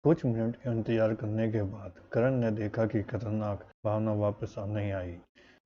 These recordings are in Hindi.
कुछ मिनट के इंतजार करने के बाद करण ने देखा कि खतरनाक भावना वापस नहीं आई।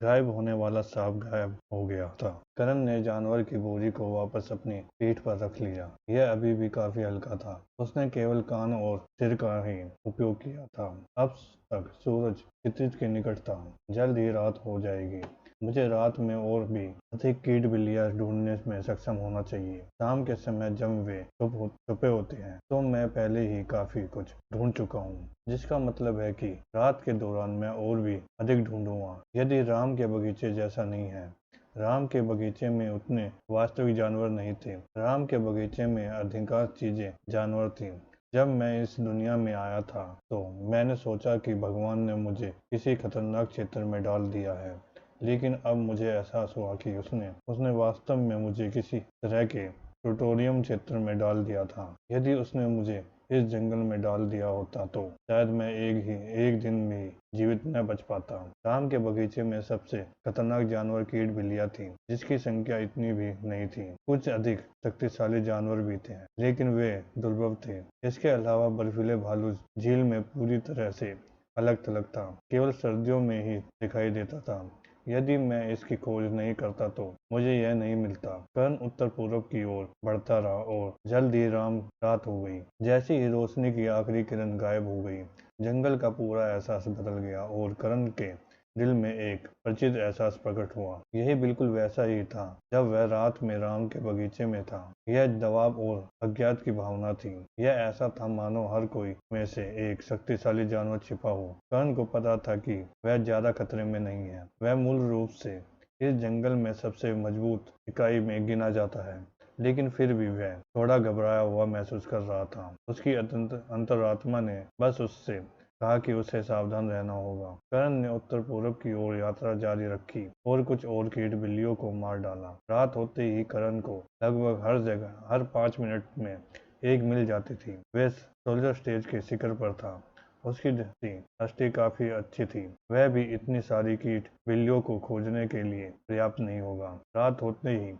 गायब होने वाला सांप गायब हो गया था। करण ने जानवर की बोरी को वापस अपनी पीठ पर रख लिया। यह अभी भी काफी हल्का था। उसने केवल कान और सिर का ही उपयोग किया था। अब तक सूरज क्षितिज के निकट था। जल्द ही रात हो जाएगी। मुझे रात में और भी अधिक कीट बिल्लियां ढूंढने में सक्षम होना चाहिए। शाम के समय जब वे छुपे होते हैं तो मैं पहले ही काफी कुछ ढूंढ चुका हूँ, जिसका मतलब है कि रात के दौरान मैं और भी अधिक ढूंढूंगा। यदि राम के बगीचे जैसा नहीं है। राम के बगीचे में उतने वास्तविक जानवर नहीं थे। राम के बगीचे में अधिकांश चीजें जानवर थीं। जब मैं इस दुनिया में आया था तो मैंने सोचा कि भगवान ने मुझे किसी खतरनाक क्षेत्र में डाल दिया है, लेकिन अब मुझे एहसास हुआ कि उसने उसने वास्तव में मुझे किसी तरह के प्लूटोनियम क्षेत्र में डाल दिया था। यदि उसने मुझे इस जंगल में डाल दिया होता तो शायद मैं एक दिन भी जीवित न बच पाता। राम के बगीचे में सबसे खतरनाक जानवर कीट बिल्लियां थीं, जिसकी संख्या इतनी भी नहीं थी। कुछ अधिक शक्तिशाली जानवर भी थे, लेकिन वे दुर्लभ थे। इसके अलावा बर्फीले भालू झील में पूरी तरह से अलग थलग था, केवल सर्दियों में ही दिखाई देता था। यदि मैं इसकी खोज नहीं करता तो मुझे यह नहीं मिलता। कर्ण उत्तर पूर्व की ओर बढ़ता रहा और जल्द ही रात हो गई। जैसे ही रोशनी की आखिरी किरण गायब हो गई, जंगल का पूरा एहसास बदल गया और कर्ण के दिल में एक परिचित एहसास प्रकट हुआ। यही बिल्कुल वैसा ही था जब वह रात में राम के बगीचे में था। यह दबाव और अज्ञात की भावना थी। यह ऐसा था मानो हर कोई में से एक शक्तिशाली जानवर छिपा हो। कर्ण को पता था कि वह ज्यादा खतरे में नहीं है। वह मूल रूप से इस जंगल में सबसे मजबूत इकाई में गिना जाता है, लेकिन फिर भी वह थोड़ा घबराया हुआ महसूस कर रहा था। उसकी अंतरात्मा ने बस उससे कहा कि उसे सावधान रहना होगा। कर्ण ने उत्तर पूर्व की ओर यात्रा जारी रखी और कुछ और कीट बिल्लियों को मार डाला। रात होते ही कर्ण को लगभग हर जगह हर 5 मिनट में एक मिल जाती थी। वह सोल्जर स्टेज के शिखर पर था। उसकी दृष्टि काफी अच्छी थी। वह भी इतनी सारी कीट बिल्लियों को खोजने के लिए पर्याप्त नहीं होगा। रात होते ही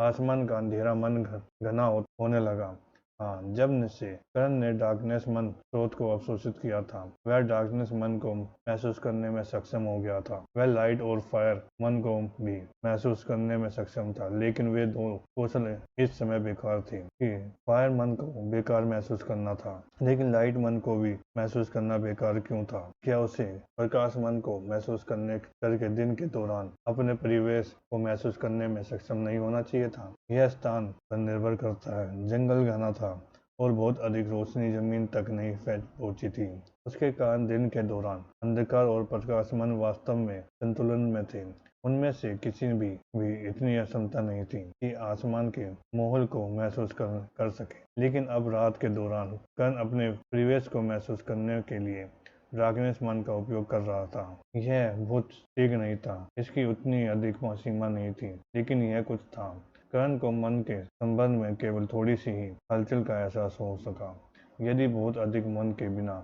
आसमान का अंधेरा मन घना होने लगा। हाँ, जब से कर्ण ने डार्कनेस मन स्रोत को अवशोषित किया था, वह डार्कनेस मन को महसूस करने में सक्षम हो गया था। वह लाइट और फायर मन को भी महसूस करने में सक्षम था, लेकिन वे दो कौशल इस समय बेकार थे। कि फायर मन को बेकार महसूस करना था, लेकिन लाइट मन को भी महसूस करना बेकार क्यों था? क्या उसे प्रकाश मन को महसूस करके दिन के दौरान अपने परिवेश को महसूस करने में सक्षम नहीं होना चाहिए था? यह स्थान पर निर्भर करता है। जंगल घना था और बहुत अधिक रोशनी जमीन तक नहीं पहुंची थी। उसके कारण दिन के दौरान अंधकार और प्रकाशमान वास्तव में संतुलन में थे। उनमें से किसी भी इतनी क्षमता नहीं थी कि आसमान के माहौल को महसूस कर सके। लेकिन अब रात के दौरान कर्ण अपने परिवेश को महसूस करने के लिए डार्कनेस मन का उपयोग कर रहा था। यह बहुत ठीक नहीं था। इसकी उतनी अधिक सीमा नहीं थी, लेकिन यह कुछ था। कर्ण को मन के संबंध में केवल थोड़ी सी ही हलचल का एहसास हो सका। यदि बहुत अधिक मन के बिना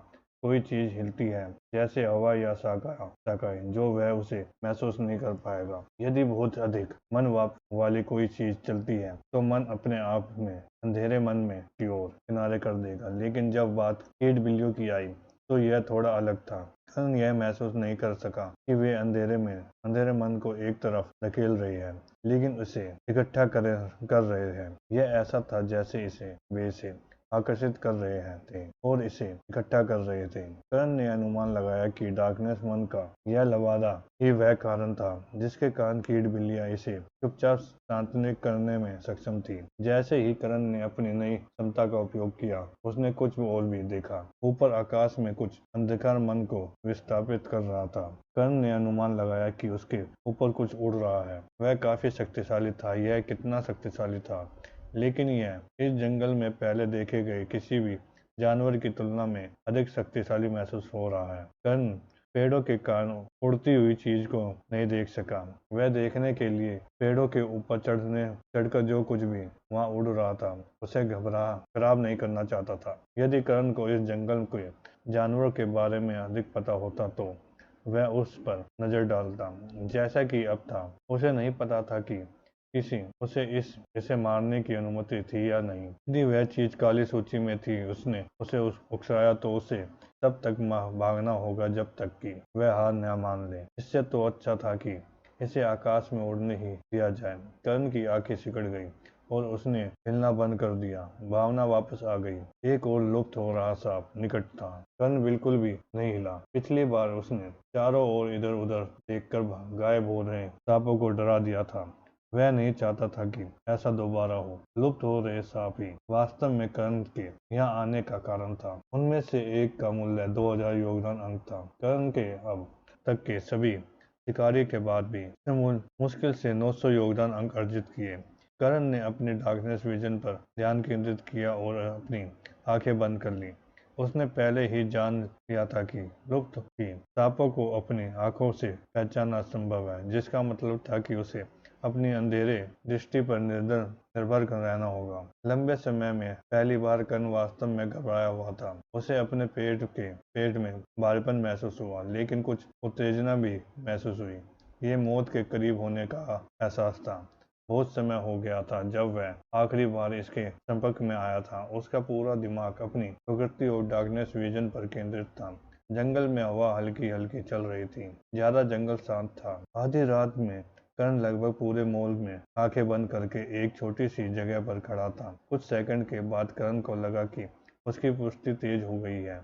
कोई चीज हिलती है, जैसे हवा या शाखाएं, जो वह उसे महसूस नहीं कर पाएगा। यदि बहुत अधिक मन वाली कोई चीज चलती है तो मन अपने आप में अंधेरे मन में की ओर किनारे कर देगा। लेकिन जब बात कीट बिल्लियों की आई तो यह थोड़ा अलग था। कर्ण यह महसूस नहीं कर सका कि वे अंधेरे मन को एक तरफ धकेल रही है, लेकिन उसे इकट्ठा कर रहे हैं। यह ऐसा था जैसे वे इसे आकर्षित कर रहे थे और इसे इकट्ठा कर रहे थे। कर्ण ने अनुमान लगाया कि डार्कनेस मन का यह लवादा ही वह कारण था जिसके कारण कीट बिल्लियां इसे चुपचाप शांतनिक करने में सक्षम थी। जैसे ही कर्ण ने अपनी नई क्षमता का उपयोग किया, उसने कुछ और भी देखा। ऊपर आकाश में कुछ अंधकार मन को विस्थापित कर रहा था। कर्ण ने अनुमान लगाया कि उसके ऊपर कुछ उड़ रहा है। वह काफी शक्तिशाली था। यह कितना शक्तिशाली था, लेकिन यह इस जंगल में पहले देखे गए किसी भी जानवर की तुलना में अधिक शक्तिशाली महसूस हो रहा है। कर्ण पेड़ों के कारण उड़ती हुई चीज को नहीं देख सका। वह देखने के लिए पेड़ों के ऊपर चढ़कर जो कुछ भी वहां उड़ रहा था उसे खराब नहीं करना चाहता था। यदि कर्ण को इस जंगल के जानवरों के बारे में अधिक पता होता तो वह उस पर नजर डालता, जैसा कि अब था। उसे नहीं पता था कि किसी उसे इसे मारने की अनुमति थी या नहीं। यदि वह चीज काली सूची में थी, उसने उसे उकसाया तो उसे तब तक भागना होगा जब तक कि वह हार न मान ले। इससे तो अच्छा था कि इसे आकाश में उड़ने ही दिया जाए। करण की आंखें सिकुड़ गई और उसने हिलना बंद कर दिया। भावना वापस आ गई। एक और लुप्त हो रहा सांप निकट था। कर्ण बिल्कुल भी नहीं हिला। पिछली बार उसने चारों ओर इधर उधर देखकर गायब हो रहे सांपों को डरा दिया था। वह नहीं चाहता था कि ऐसा दोबारा हो। लुप्त हो रहे सांप ही वास्तव में कर्ण के यहाँ आने का कारण था। उनमें से एक का मूल्य 2000 योगदान अंक था। कर्ण के अब तक के सभी शिकारी के बाद भी उसने मुश्किल से 900 योगदान अंक अर्जित किए। करण ने अपने डार्कनेस विजन पर ध्यान केंद्रित किया और अपनी आंखें बंद कर ली। उसने पहले ही जान लिया था कि लुप्त की सांपों को अपनी आंखों से पहचानना असंभव है, जिसका मतलब था कि उसे अपनी अंधेरे दृष्टि पर निर्भर कर रहना होगा। लंबे समय में पहली बार कर्ण वास्तव में घबराया हुआ था। उसे अपने पेट में भारीपन महसूस हुआ, लेकिन कुछ उत्तेजना भी महसूस हुई। ये मौत के करीब होने का एहसास था। बहुत समय हो गया था जब वह आखिरी बार इसके संपर्क में आया था। उसका पूरा दिमाग अपनी प्रकृति और डार्कनेस विजन पर केंद्रित था। जंगल में हवा हल्की हल्की चल रही थी। ज्यादा जंगल शांत था। आधी रात में कर्ण लगभग पूरे मॉल में आंखें बंद करके एक छोटी सी जगह पर खड़ा था। कुछ सेकंड के बाद कर्ण को लगा कि उसकी पुष्टि तेज हो गई है।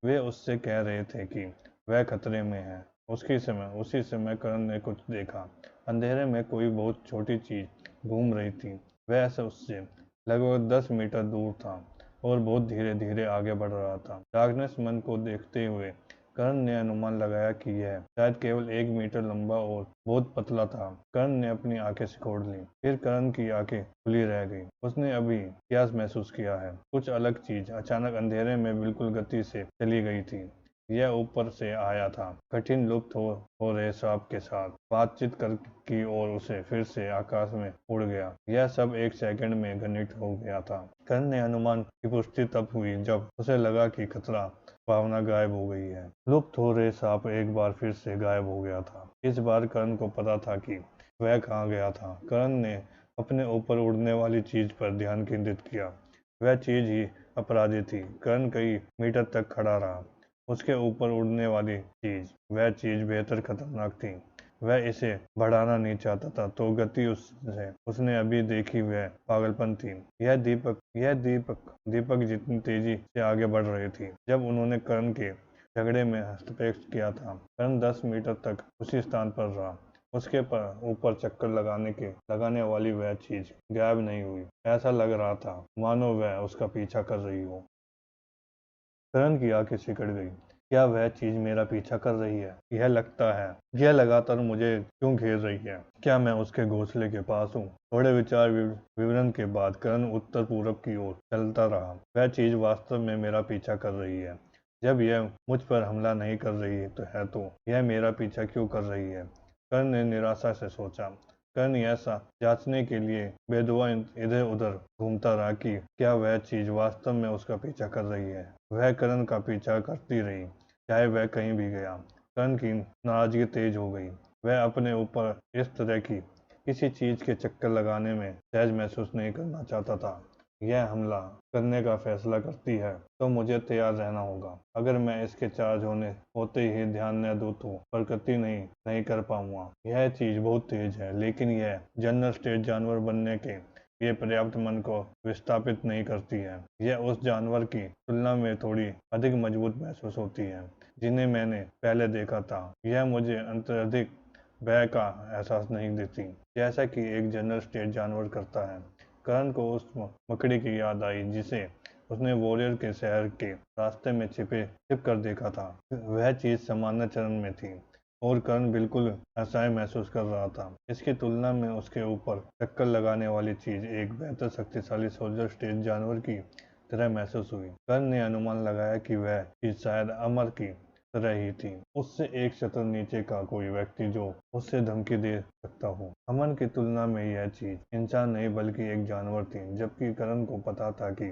वे उससे कह रहे थे कि वह खतरे में है। उसी समय कर्ण ने कुछ देखा। अंधेरे में कोई बहुत छोटी चीज घूम रही थी। वह उससे लगभग 10 मीटर दूर था और बहुत धीरे धीरे आगे बढ़ रहा था। डार्कनेस मन को देखते हुए कर्ण ने अनुमान लगाया कि यह शायद केवल 1 मीटर लंबा और बहुत पतला था। कर्ण ने अपनी आंखें सिकोड़ ली। फिर कर्ण की आंखें खुली रह गई। उसने अभी प्यास महसूस किया है। कुछ अलग चीज अचानक अंधेरे में बिल्कुल गति से चली गई थी। यह ऊपर से आया था, कठिन लुप्त हो रहे सांप के साथ बातचीत कर की और उसे फिर से आकाश में उड़ गया। यह सब एक सेकंड में घटित हो गया था। कर्ण ने अनुमान की पुष्टि तब हुई जब उसे लगा कि खतरा भावना गायब हो गई है। लुप्त हो रहे सांप एक बार फिर से गायब हो गया था। इस बार कर्ण को पता था कि वह कहाँ गया था। कर्ण ने अपने ऊपर उड़ने वाली चीज पर ध्यान केंद्रित किया। वह चीज ही अपराधी थी। कर्ण कई मीटर तक खड़ा रहा। उसके ऊपर उड़ने वाली वह चीज बेहतर खतरनाक थी। वह इसे बढ़ाना नहीं चाहता था, तो गति उसने अभी देखी वह पागलपन थी। दीपक जितनी तेजी से आगे बढ़ रही थी। जब उन्होंने कर्ण के झगड़े में हस्तक्षेप किया था, कर्ण 10 मीटर तक उसी स्थान पर रहा। उसके ऊपर चक्कर लगाने वाली वह चीज गायब नहीं हुई। ऐसा लग रहा था मानो वह उसका पीछा कर रही हो। करण की आंखें सिकुड़ गई। क्या वह चीज मेरा पीछा कर रही है? यह लगता है। यह लगातार मुझे क्यों घेर रही है? क्या मैं उसके घोंसले के पास हूँ? थोड़े विचार विवरण के बाद करण उत्तर पूर्व की ओर चलता रहा। वह चीज वास्तव में मेरा पीछा कर रही है। जब यह मुझ पर हमला नहीं कर रही है तो यह मेरा पीछा क्यों कर रही है? कर्ण ने निराशा से सोचा। कर्ण ऐसा जांचने के लिए बेदुआ इधर उधर घूमता रहा कि क्या वह चीज वास्तव में उसका पीछा कर रही है। वह कर्ण का पीछा करती रही, चाहे वह कहीं भी गया। कर्ण की नाराजगी तेज हो गई। वह अपने ऊपर इस तरह की किसी चीज के चक्कर लगाने में सहज महसूस नहीं करना चाहता था। यह हमला करने का फैसला करती है तो मुझे तैयार रहना होगा। अगर मैं इसके चार्ज होते ही ध्यान न दूं तो प्रकृति नहीं कर पाऊंगा। यह चीज बहुत तेज है, लेकिन यह जनरल स्टेट जानवर बनने के लिए पर्याप्त मन को विस्थापित नहीं करती है। यह उस जानवर की तुलना में थोड़ी अधिक मजबूत महसूस होती है जिन्हें मैंने पहले देखा था। यह मुझे अत्यधिक भय का एहसास नहीं देती, जैसा कि एक जनरल स्टेट जानवर करता है। कर्ण को उस मकड़ी की याद आई जिसे उसने वॉरियर के शहर के रास्ते में छिप कर देखा था। वह चीज सामान्य चरण में थी और कर्ण बिल्कुल असहाय महसूस कर रहा था। इसकी तुलना में उसके ऊपर टक्कर लगाने वाली चीज एक बेहतर शक्तिशाली सोल्जर स्टेज जानवर की तरह महसूस हुई। कर्ण ने अनुमान लगाया कि वह चीज शायद अमर की तरह ही थी। उससे एक शतर नीचे का कोई व्यक्ति जो उससे धमकी दे सकता हो। अमन की तुलना में यह चीज इंसान नहीं बल्कि एक जानवर थी, जबकि कर्ण को पता था कि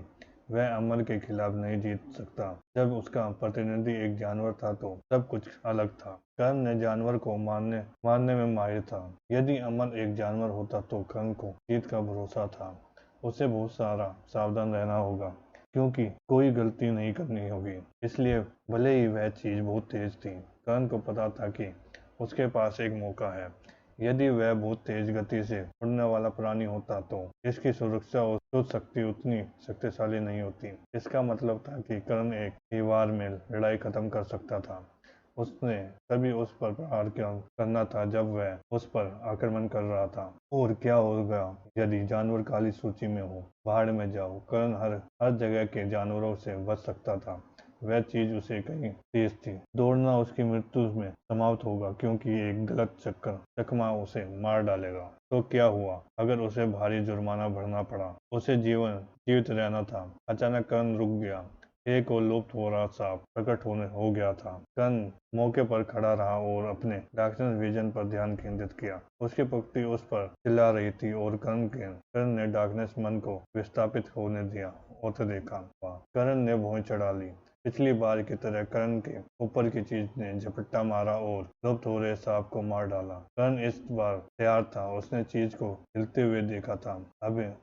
वह अमल के खिलाफ नहीं जीत सकता। जब उसका प्रतिनिधि एक जानवर था तो सब कुछ अलग था। कर्ण ने जानवर को मारने में माहिर था। यदि अमल एक जानवर होता तो कर्ण को जीत का भरोसा था। उसे बहुत सारा सावधान रहना होगा, क्योंकि कोई गलती नहीं करनी होगी। इसलिए भले ही वह चीज बहुत तेज थी, कर्ण को पता था कि उसके पास एक मौका है। यदि वह बहुत तेज गति से उड़ने वाला प्राणी होता तो इसकी सुरक्षा और शुद्ध शक्ति उतनी शक्तिशाली नहीं होती। इसका मतलब था कि कर्ण एक ही वार में लड़ाई खत्म कर सकता था। उसने तभी उस पर प्रहार करना था जब वह उस पर आक्रमण कर रहा था। और क्या होगा यदि जानवर काली सूची में हो? पहाड़ में जाओ। कर्ण हर जगह के जानवरों से बच सकता था। वह चीज उसे कहीं तेज थी। दौड़ना उसकी मृत्यु में समाप्त होगा, क्योंकि एक गलत चकमा उसे मार डालेगा। तो क्या हुआ अगर उसे भारी जुर्माना भरना पड़ा? उसे जीवित रहना था। अचानक कर्ण रुक गया। एक और लुप्त हो रहा सांप प्रकट हो गया था। कर्ण मौके पर खड़ा रहा और अपने डार्कनेस विजन पर ध्यान केंद्रित किया। उसकी पत्नी उस पर चिल्ला रही थी और कर्ण ने डार्कनेस मन को विस्थापित होने दिया और देखा। कर्ण ने भौं चढ़ा ली। पिछली बार की तरह कर्ण के ऊपर की चीज ने झपट्टा मारा और लुप्त हो रहे सांप को मार डाला। कर्ण इस बार तैयार था। उसने चीज को हिलते हुए देखा था।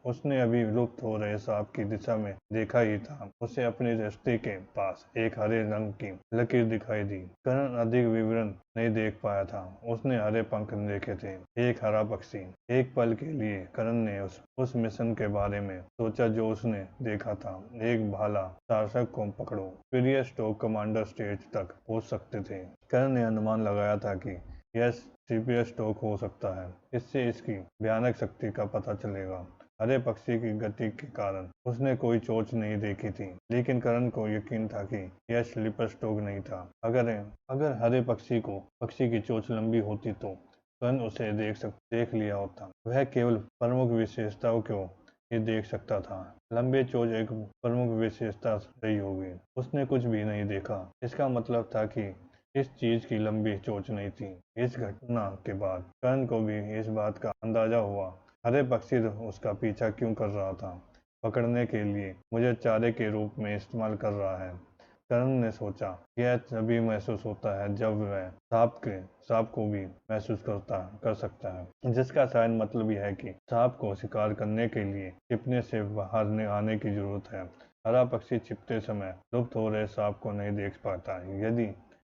उसने अभी लुप्त हो रहे सांप की दिशा में देखा ही था। उसे अपनी दृष्टि के पास एक हरे रंग की लकीर दिखाई दी। कर्ण अधिक विवरण नहीं देख पाया था। उसने हरे पंख देखे थे, एक हरा पक्षी। एक पल के लिए कर्ण ने उस मिशन के बारे में सोचा जो उसने देखा था। एक भाला शासक को पकड़ो। फिर यह स्टोक कमांडर स्टेज तक पहुंच सकते थे। कर्ण ने अनुमान लगाया था कि यह सीपीएस स्टोक हो सकता है। इससे इसकी भयानक शक्ति का पता चलेगा। हरे पक्षी की गति के कारण उसने कोई चोट नहीं देखी थी, लेकिन कर्ण को यकीन था कि यह स्लीपर स्टोक नहीं था। अगर हरे पक्षी की चोंच लंबी होती तो कर्ण उसे देख लिया होता। वह केवल प्रमुख विशेषताओं को ही देख सकता था। लंबे चोंच एक प्रमुख विशेषता रही होगी। उसने कुछ भी नहीं देखा। इसका मतलब था कि इस चीज की लंबी चोंच नहीं थी। इस घटना के बाद कर्ण को भी इस बात का अंदाजा हुआ। हरे पक्षी उसका पीछा क्यों कर रहा था? पकड़ने के लिए मुझे चारे के रूप में इस्तेमाल कर रहा है। कर्ण ने सोचा। यह तभी महसूस होता है जब वह सांप को भी महसूस कर सकता है, जिसका शायद मतलब यह है कि सांप को शिकार करने के लिए छिपने से बाहर आने की जरूरत है। हरा पक्षी छिपते समय लुप्त हो रहे सांप को नहीं देख पाता।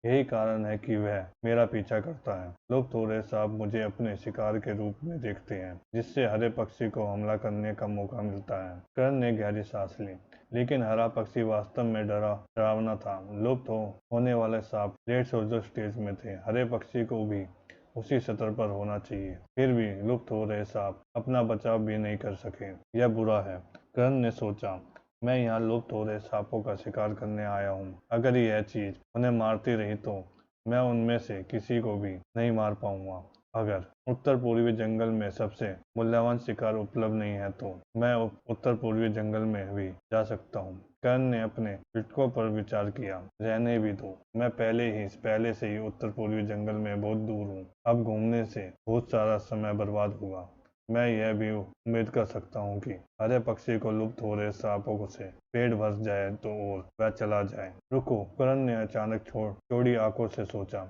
यही कारण है कि वह मेरा पीछा करता है। लुप्त हो रहे सांप मुझे अपने शिकार के रूप में देखते हैं, जिससे हरे पक्षी को हमला करने का मौका मिलता है। कर्ण ने गहरी सांस ली, लेकिन हरा पक्षी वास्तव में डरावना था। लुप्त होने वाले सांप लेट सोल्जर स्टेज में थे। हरे पक्षी को भी उसी सतर पर होना चाहिए। फिर भी लुप्त हो रहे सांप अपना बचाव भी नहीं कर सके। यह बुरा है, कर्ण ने सोचा। मैं यहाँ लुप्त हो रहे सांपों का शिकार करने आया हूँ। अगर यह चीज उन्हें मारती रही तो मैं उनमें से किसी को भी नहीं मार पाऊंगा। अगर उत्तर पूर्वी जंगल में सबसे मूल्यवान शिकार उपलब्ध नहीं है तो मैं उत्तर पूर्वी जंगल में भी जा सकता हूँ। कर्ण ने अपने पिटकों पर विचार किया। रहने भी दो, मैं पहले से ही उत्तर पूर्वी जंगल में बहुत दूर हूँ। अब घूमने से बहुत सारा समय बर्बाद होगा। मैं यह भी उम्मीद कर सकता हूँ कि हरे पक्षी को लुप्त हो रहे सांपों से पेट भर जाए तो और वह चला जाए। रुको, कर्ण ने अचानक चौड़ी आंखों से सोचा।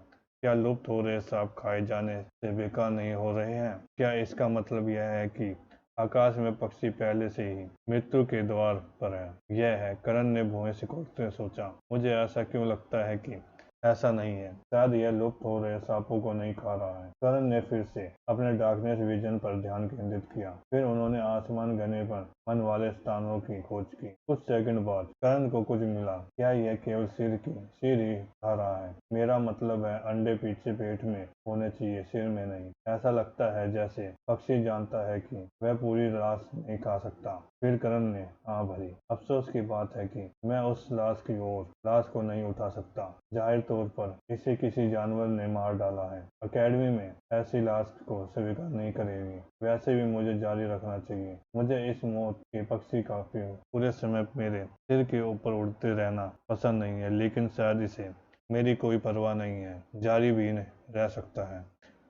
क्या लुप्त हो रहे सांप खाए जाने से बेकार नहीं हो रहे हैं? क्या इसका मतलब यह है कि आकाश में पक्षी पहले से ही मृत्यु के द्वार पर है? यह है, कर्ण ने भुएं सिकोड़ते सोचा। मुझे ऐसा क्यों लगता है कि ऐसा नहीं है। शायद यह लुप्त हो रहे सांपों को नहीं खा रहा है। कर्ण ने फिर से अपने डार्कनेस विजन पर ध्यान केंद्रित किया। फिर उन्होंने आसमान घने पर मन वाले स्थानों की खोज की। कुछ सेकंड बाद कर्ण को कुछ मिला। क्या यह केवल सिर ही खा रहा है? मेरा मतलब है अंडे पीछे पेट में होने चाहिए, सिर में नहीं। ऐसा लगता है जैसे पक्षी जानता है कि वह पूरी लाश नहीं खा सकता। फिर कर्ण ने आह भरी। अफसोस की बात है कि मैं उस लाश को नहीं उठा सकता। जाहिर तौर पर इसे किसी जानवर ने मार डाला है। अकेडमी में ऐसी लाश को स्वीकार नहीं करेगी। वैसे भी मुझे जारी रखना चाहिए। मुझे इस मौत के पक्षी का पूरे समय मेरे सिर के ऊपर उड़ते रहना पसंद नहीं है, लेकिन शायद इसे मेरी कोई परवाह नहीं है, जारी भी रह सकता है।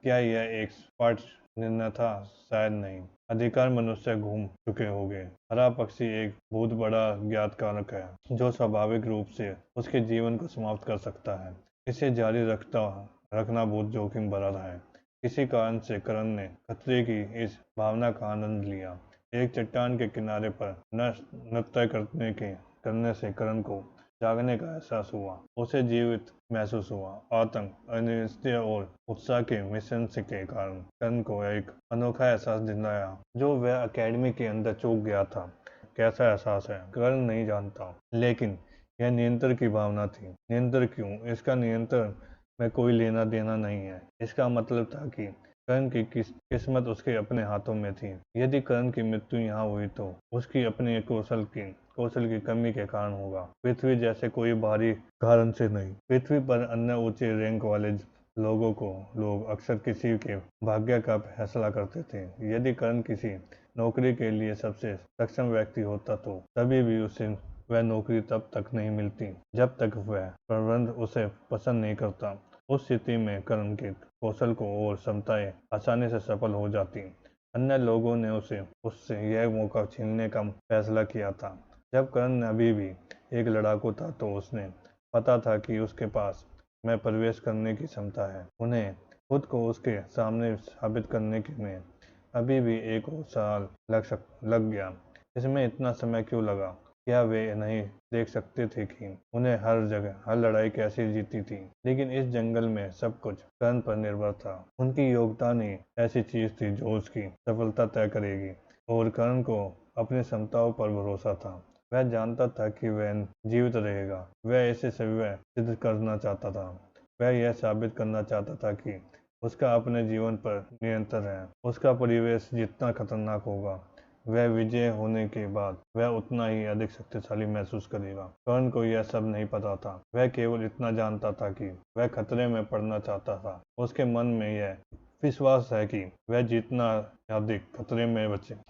क्या यह एक निर्णय था? शायद नहीं। अधिकार मनुष्य घूम चुके होंगे। हरा पक्षी एक बहुत बड़ा ज्ञात कारक है जो स्वाभाविक रूप से उसके जीवन को समाप्त कर सकता है। इसे जारी रखना बहुत जोखिम भरा है। किसी कारण से करण ने खतरे की इस भावना का आनंद लिया। एक चट्टान के किनारे पर नृत्य करने से करण को जागने का एहसास हुआ। उसे जीवित महसूस हुआ। आतंक, अनिश्चितता और उत्साह के मिश्रण से के कारण करण को एक अनोखा एहसास दिलाया जो वह अकेडमी के अंदर चूक गया था। कैसा एहसास है करण नहीं जानता, लेकिन यह नियंत्रण की भावना थी। नियंत्रण क्यों? इसका नियंत्रण में कोई लेना देना नहीं है। इसका मतलब था कि करण की किस्मत उसके अपने हाथों में थी। यदि करण की मृत्यु यहाँ हुई तो उसकी अपने कौशल की कमी के कारण होगा, पृथ्वी जैसे कोई बाहरी कारण से नहीं। पृथ्वी पर अन्य ऊंचे रैंक वाले लोग अक्सर किसी के भाग्य का फैसला करते थे। यदि करण किसी नौकरी के लिए सबसे सक्षम व्यक्ति होता तो तभी भी उसे वह नौकरी तब तक नहीं मिलती जब तक वह प्रबंध उसे पसंद नहीं करता। उस स्थिति में करण के कौशल को और क्षमताएं आसानी से सफल हो जाती। अन्य लोगों ने उससे यह मौका छीनने का फैसला किया था। जब करण अभी भी एक लड़ाकू था तो उसने पता था कि उसके पास में प्रवेश करने की क्षमता है। उन्हें खुद को उसके सामने साबित करने में अभी भी एक और साल लग गया। इसमें इतना समय क्यों लगा? क्या वे नहीं देख सकते थे कि उन्हें हर जगह हर लड़ाई कैसे जीती थी? लेकिन इस जंगल में सब कुछ करण पर निर्भर था। उनकी योग्यता ही ऐसी चीज थी जो उसकी सफलता तय करेगी, और करण को अपनी क्षमताओं पर भरोसा था। वह जानता था कि वह जीवित रहेगा। वह इसे स्वयं सिद्ध करना चाहता था। वह यह साबित करना चाहता था कि उसका अपने जीवन पर नियंत्रण है। उसका परिवेश जितना खतरनाक होगा, वह विजय होने के बाद वह उतना ही अधिक शक्तिशाली महसूस करेगा। कर्ण को यह सब नहीं पता था। वह केवल इतना जानता था कि वह खतरे में पड़ना चाहता था। उसके मन में यह विश्वास है कि वह जितना अधिक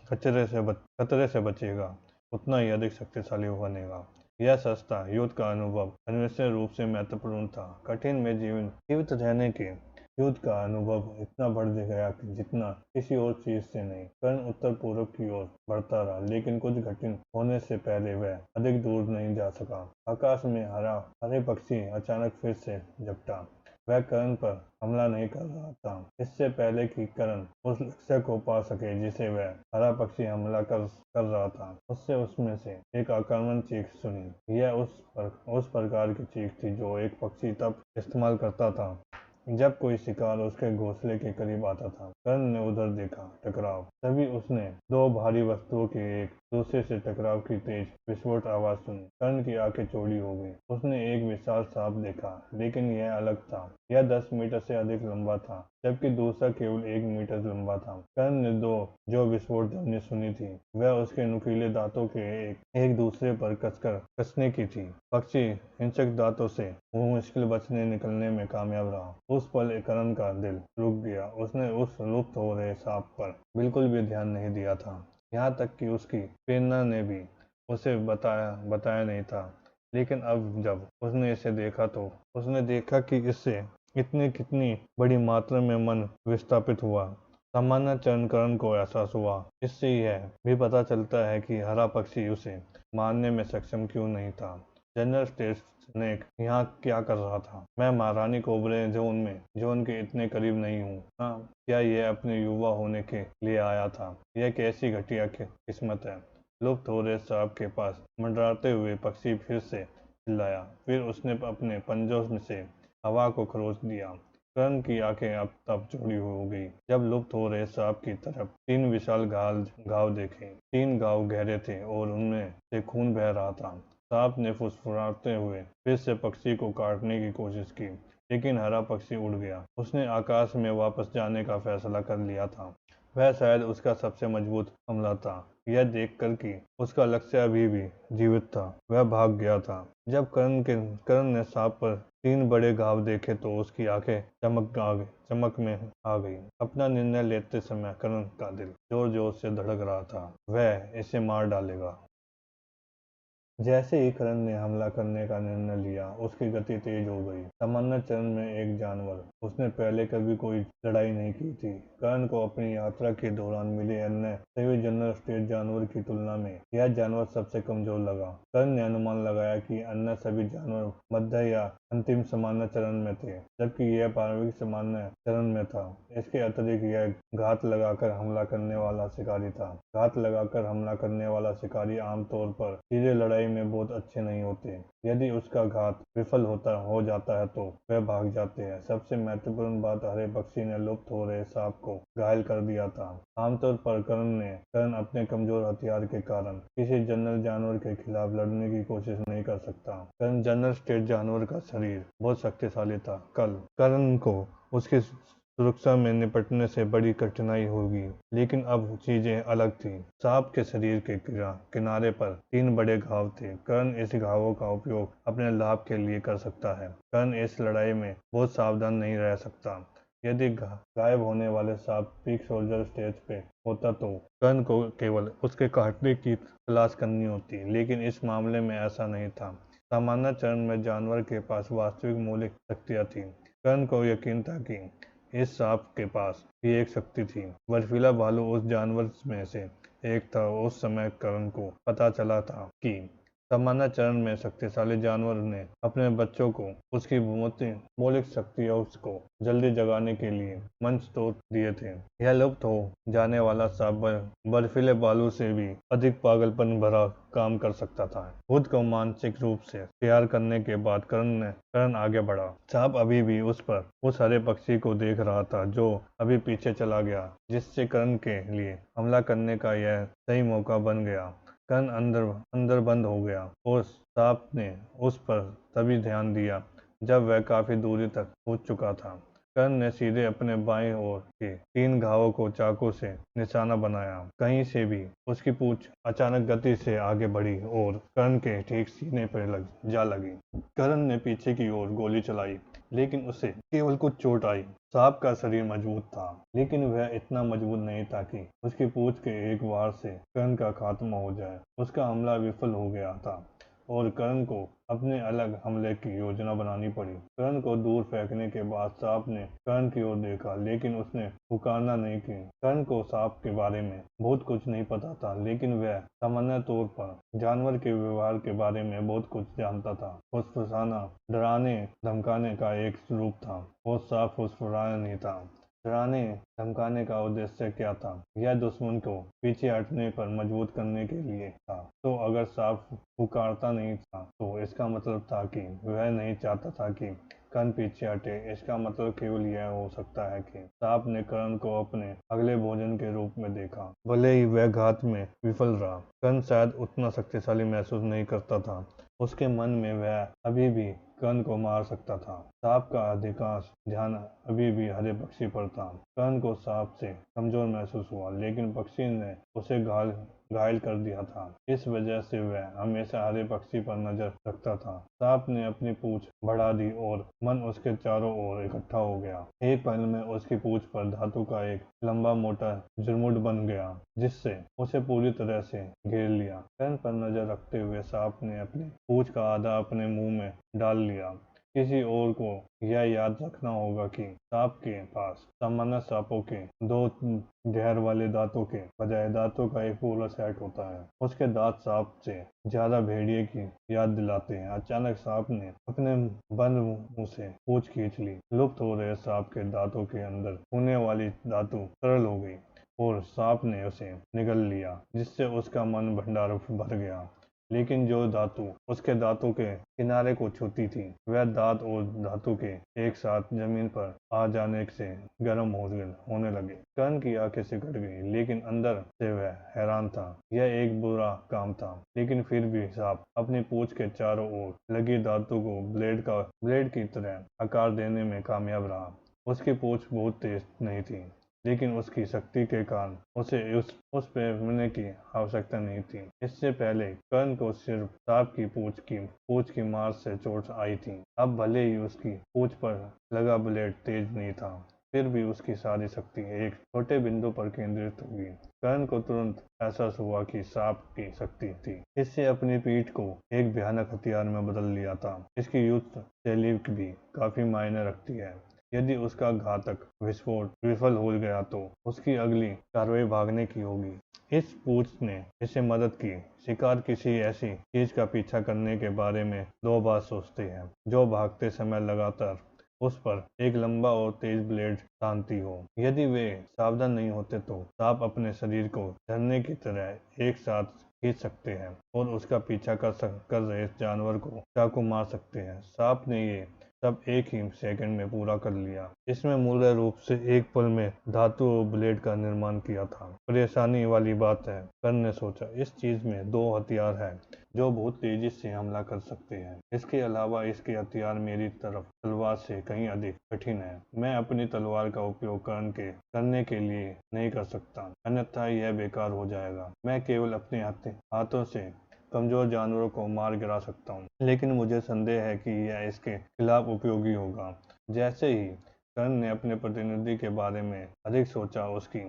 खतरे से बचेगा, उतना ही अधिक शक्तिशाली बनेगा। यह सस्ता युद्ध का अनुभव अनिवार्य रूप से महत्वपूर्ण था। कठिन में जीवित रहने के युद्ध का अनुभव इतना बढ़ गया कि जितना किसी और चीज से नहीं। कर्ण उत्तर पूर्व की ओर बढ़ता रहा, लेकिन कुछ कठिन होने से पहले वह अधिक दूर नहीं जा सका। आकाश में हरे पक्षी अचानक फिर से झपटा। वह कर्ण पर हमला नहीं कर रहा था। इससे पहले कि कर्ण उस लक्ष्य को पा सके जिसे वह हरा पक्षी हमला कर रहा था, उसमें से एक आक्रामक चीख सुनी। यह उस प्रकार की चीख थी जो एक पक्षी तब इस्तेमाल करता था जब कोई शिकार उसके घोंसले के करीब आता था। कर्ण ने उधर देखा। टकराव। तभी उसने दो भारी वस्तुओं के एक दूसरे से टकराव की तेज विस्फोट आवाज सुनी। कर्ण की आंखें चौड़ी हो गई। उसने एक विशाल सांप देखा, लेकिन यह अलग था। यह 10 मीटर से अधिक लंबा था, जबकि दूसरा केवल 1 मीटर लंबा था। कर्ण ने जो विस्फोट ध्वनि सुनी थी, वह उसके नुकीले दांतों के एक दूसरे पर कसने की थी। पक्षी हिंसक दांतों से वो मुश्किल बचने निकलने में कामयाब रहा। उस पल करण का दिल रुक गया। उसने उस लुप्त हो रहे सांप पर बिल्कुल भी ध्यान नहीं दिया था, यहाँ तक कि उसकी प्रेरणा ने भी उसे बताया नहीं था। लेकिन अब जब उसने इसे देखा तो उसने देखा कि इससे कितनी बड़ी मात्रा में मन विस्थापित हुआ। सामान्य चरणकरण को एहसास हुआ। इससे यह भी पता चलता है कि हरा पक्षी उसे मारने में सक्षम क्यों नहीं था। जनरल स्नेक यहाँ क्या कर रहा था? मैं महारानी कोबरे जोन के इतने करीब नहीं हूँ। हाँ, क्या यह अपने युवा होने के लिए आया था? यह कैसी घटिया किस्मत है। लुप्त हो रहे सांप के पास मंडराते हुए पक्षी फिर से चिल्लाया। फिर उसने अपने पंजों से हवा को खरोच दिया। कर्ण की आंखें अब तब चौड़ी हो गई जब लुप्त हो रहे सांप की तरफ 3 विशाल घाव देखे। 3 घाव गहरे थे और उनमें से खून बह रहा था। सांप ने फुसफुसाते हुए फिर से पक्षी को काटने की कोशिश की, लेकिन हरा पक्षी उड़ गया। उसने आकाश में वापस जाने का फैसला कर लिया था। वह शायद उसका सबसे मजबूत हमला था। यह देखकर कि उसका लक्ष्य अभी भी जीवित था, वह भाग गया था। जब कर्ण ने सांप पर 3 बड़े घाव देखे तो उसकी आंखें चमक में आ गई। अपना निर्णय लेते समय कर्ण का दिल जोर जोर से धड़क रहा था। वह इसे मार डालेगा। जैसे ही करण ने हमला करने का निर्णय लिया, उसकी गति तेज हो गई। सामान्य चरण में एक जानवर, उसने पहले कभी कोई लड़ाई नहीं की थी। करण को अपनी यात्रा के दौरान मिले अन्य सभी जनरल स्टेट जानवर की तुलना में यह जानवर सबसे कमजोर लगा। करण ने अनुमान लगाया कि अन्य सभी जानवर मध्य या अंतिम सामान्य चरण में थे, जबकि यह प्रारंभिक सामान्य चरण में था। इसके अतिरिक्त यह घात लगाकर हमला करने वाला शिकारी था। घात लगाकर हमला करने वाला शिकारी आमतौर पर सीधे लड़ाई में बहुत अच्छे नहीं होते। यदि उसका घात विफल हो जाता है तो वह भाग जाते हैं। सबसे महत्वपूर्ण बात, हरे पक्षी ने लुप्त हो रहे सांप को घायल कर दिया था। आमतौर पर करण अपने कमजोर हथियार के कारण किसी जनरल जानवर के खिलाफ लड़ने की कोशिश नहीं कर सकता। करण जनरल स्टेट जानवर का शरीर बहुत शक्तिशाली था। कल करण को उसकी सुरक्षा में निपटने से बड़ी कठिनाई होगी, लेकिन अब चीजें अलग थीं। सांप के शरीर के किनारे पर 3 बड़े घाव थे। कर्ण इस घावों का उपयोग अपने लाभ के लिए कर सकता है। कर्ण इस लड़ाई में बहुत सावधान नहीं रह सकता। यदि गायब होने वाले सांप पीक सोल्जर स्टेज पे होता तो कर्ण को केवल उसके काटने की तलाश करनी होती, लेकिन इस मामले में ऐसा नहीं था। सामान्य चरण में जानवर के पास वास्तविक मौलिक शक्तियां थीं। कर्ण को यकीन था कि इस सांप के पास भी एक शक्ति थी। बर्फीला भालू उस जानवर में से एक था। उस समय कर्ण को पता चला था कि सामान्य चरण में शक्तिशाली जानवर ने अपने बच्चों को उसकी मौलिक शक्तियां उसको जल्दी जगाने के लिए मंच तोड़ दिए थे। यह लुप्त हो जाने वाला सांप बर्फीले बालू से भी अधिक पागलपन भरा काम कर सकता था। खुद को मानसिक रूप से तैयार करने के बाद कर्ण आगे बढ़ा। सांप अभी भी उस हरे पक्षी को देख रहा था जो अभी पीछे चला गया, जिससे कर्ण के लिए हमला करने का यह सही मौका बन गया। कर्ण अंदर बंद हो गया और सांप ने उस पर तभी ध्यान दिया जब वह काफी दूरी तक पहुंच चुका था। कर्ण ने सीधे अपने बाईं ओर के 3 घावों को चाकू से निशाना बनाया। कहीं से भी उसकी पूंछ अचानक गति से आगे बढ़ी और कर्ण के ठीक सीने पर जा लगी। कर्ण ने पीछे की ओर गोली चलाई, लेकिन उसे केवल कुछ चोट आई। सांप का शरीर मजबूत था, लेकिन वह इतना मजबूत नहीं था कि उसकी पूंछ के एक वार से कर्ण का खात्मा हो जाए। उसका हमला विफल हो गया था और कर्ण को अपने अलग हमले की योजना बनानी पड़ी। कर्ण को दूर फेंकने के बाद सांप ने कर्ण की ओर देखा, लेकिन उसने पुकारना नहीं की। कर्ण को सांप के बारे में बहुत कुछ नहीं पता था, लेकिन वह सामान्य तौर पर जानवर के व्यवहार के बारे में बहुत कुछ जानता था। फुसफुसाना डराने धमकाने का एक रूप था और सांप फुसफुसाना नहीं था। डराने धमकाने का उद्देश्य क्या था? यह दुश्मन को पीछे हटने पर मजबूत करने के लिए था। तो अगर सांप पुकारता नहीं था तो इसका मतलब था कि वह नहीं चाहता था कि कर्ण पीछे हटे। इसका मतलब केवल यह हो सकता है कि सांप ने कर्ण को अपने अगले भोजन के रूप में देखा, भले ही वह घात में विफल रहा। कर्ण शायद उतना शक्तिशाली महसूस नहीं करता था। उसके मन में वह अभी भी कर्ण को मार सकता था। सांप का अधिकांश ध्यान अभी भी हरे पक्षी पर था। कर्ण को सांप से कमजोर महसूस हुआ, लेकिन पक्षी ने उसे घायल कर दिया था। इस वजह से वह हमेशा हरे पक्षी पर नजर रखता था। सांप ने अपनी पूंछ बढ़ा दी और मन उसके चारों ओर इकट्ठा हो गया। एक पल में उसकी पूंछ पर धातु का एक लंबा मोटा झुरमुट बन गया, जिससे उसे पूरी तरह से घेर लिया। कर्ण पर नजर रखते हुए सांप ने अपनी पूंछ का आधा अपने मुंह में डाल लिया। किसी और को यह याद रखना होगा कि सांप के पास सामान्य सांपों के 2 ढेर वाले दांतों के बजाय दांतों का एक पूरा सेट होता है। उसके दांत सांप से ज्यादा भेड़िए की याद दिलाते हैं। अचानक सांप ने अपने बंद मुंह से पूंछ खींच ली। लुप्त हो रहे सांप के दांतों के अंदर होने वाली धातु तरल हो गई और सांप ने उसे निगल लिया, जिससे उसका मन भंडार भर गया। लेकिन जो धातु उसके दांतों के किनारे को छूती थी, वह दांत और धातु के एक साथ जमीन पर आ जाने से गर्म होने लगे। कर्ण की आंखें सिकुड़ गई, लेकिन अंदर से वह हैरान था। यह एक बुरा काम था, लेकिन फिर भी सांप अपनी पूंछ के चारों ओर लगी धातु को ब्लेड की तरह आकार देने में कामयाब रहा। उसकी पूंछ बहुत तेज नहीं थी, लेकिन उसकी शक्ति के कारण उसे उस पे मिलने की आवश्यकता नहीं थी। इससे पहले कर्ण को सिर्फ सांप की पूंछ की मार से चोट आई थी। अब भले ही उसकी पूंछ पर लगा ब्लेड तेज नहीं था, फिर भी उसकी सारी शक्ति एक छोटे बिंदु पर केंद्रित हुई। कर्ण को तुरंत एहसास हुआ कि सांप की शक्ति थी इससे अपनी पीठ को एक भयानक हथियार में बदल लिया था। इसकी युद्ध शैली भी काफी मायने रखती है। यदि उसका घातक विस्फोट विफल हो गया तो उसकी अगली कार्रवाई भागने की होगी। इस पूछ ने इसे मदद की। शिकार किसी ऐसी चीज का पीछा करने के बारे में 2 बार सोचते हैं जो भागते समय लगातार उस पर एक लंबा और तेज ब्लेड तानती हो। यदि वे सावधान नहीं होते तो सांप अपने शरीर को झरने की तरह एक साथ खींच सकते हैं और उसका पीछा कर रहे जानवर को चाकू मार सकते हैं। सांप ने ये सब एक ही सेकंड में पूरा कर लिया। इसमें मूल रूप से एक पल में धातु और ब्लेड का निर्माण किया था। परेशानी वाली बात है, कर्ण ने सोचा, इस चीज में 2 हथियार हैं जो बहुत तेजी से हमला कर सकते हैं। इसके अलावा इसके हथियार मेरी तरफ तलवार से कहीं अधिक कठिन है। मैं अपनी तलवार का उपयोग करने के लिए नहीं कर सकता, अन्यथा यह बेकार हो जाएगा। मैं केवल अपने हाथों से कमजोर जानवरों को मार गिरा सकता हूँ, लेकिन मुझे संदेह है कि यह इसके खिलाफ उपयोगी होगा। जैसे ही कर्ण ने अपने प्रतिनिधि के बारे में अधिक सोचा, उसकी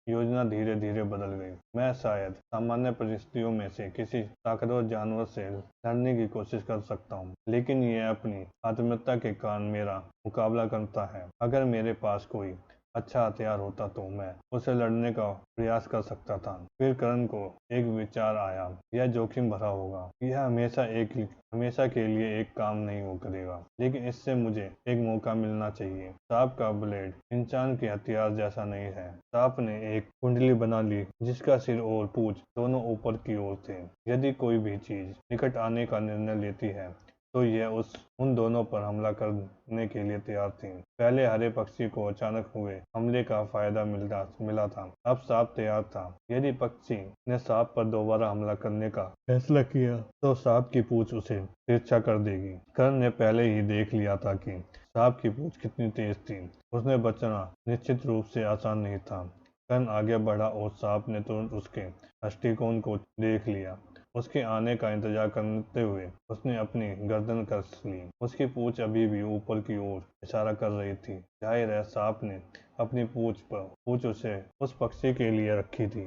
योजना धीरे धीरे बदल गई। मैं शायद सामान्य परिस्थितियों में से किसी ताकतवर जानवर से लड़ने की कोशिश कर सकता हूँ, लेकिन यह अपनी आत्मीयता के कारण मेरा मुकाबला करता है। अगर मेरे पास कोई अच्छा हथियार होता तो मैं उसे लड़ने का प्रयास कर सकता था। फिर कर्ण को एक विचार आया, यह जोखिम भरा होगा, यह हमेशा के लिए एक काम नहीं हो करेगा, लेकिन इससे मुझे एक मौका मिलना चाहिए। सांप का ब्लेड इंसान के हथियार जैसा नहीं है। सांप ने एक कुंडली बना ली जिसका सिर और पूंछ दोनों ऊपर की ओर थे। यदि कोई भी चीज निकट आने का निर्णय लेती है तो यह उन दोनों पर हमला करने के लिए तैयार थी। पहले हरे पक्षी को अचानक हुए हमले का फायदा मिला था। अब सांप तैयार था। यदि पक्षी ने सांप पर दोबारा हमला करने का फैसला किया तो सांप की पूंछ उसे तिरछा कर देगी। कर्ण ने पहले ही देख लिया था कि सांप की पूंछ कितनी तेज थी। उसने बचना निश्चित रूप से आसान नहीं था। कर्ण आगे बढ़ा और सांप ने तुरंत उसके दृष्टिकोण को देख लिया। उसके आने का इंतजार करते हुए उसने अपनी गर्दन कस ली। उसकी पूंछ अभी भी ऊपर की ओर इशारा कर रही थी। जाहिर है सांप ने अपनी पूंछ उसे उस पक्षी के लिए रखी थी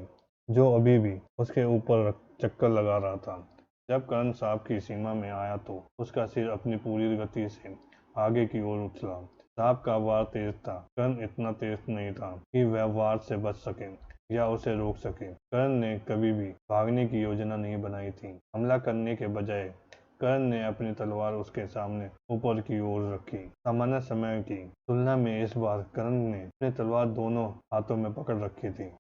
जो अभी भी उसके ऊपर चक्कर लगा रहा था। जब कर्ण सांप की सीमा में आया तो उसका सिर अपनी पूरी गति से आगे की ओर उछला। सांप का वार तेज था। कर्ण इतना तेज नहीं था कि वह वार से बच सके या उसे रोक सके। कर्ण ने कभी भी भागने की योजना नहीं बनाई थी। हमला करने के बजाय कर्ण ने अपनी तलवार उसके सामने ऊपर की ओर रखी। सामान्य समय की तुलना में इस बार कर्ण ने अपनी तलवार दोनों हाथों में पकड़ रखी थी।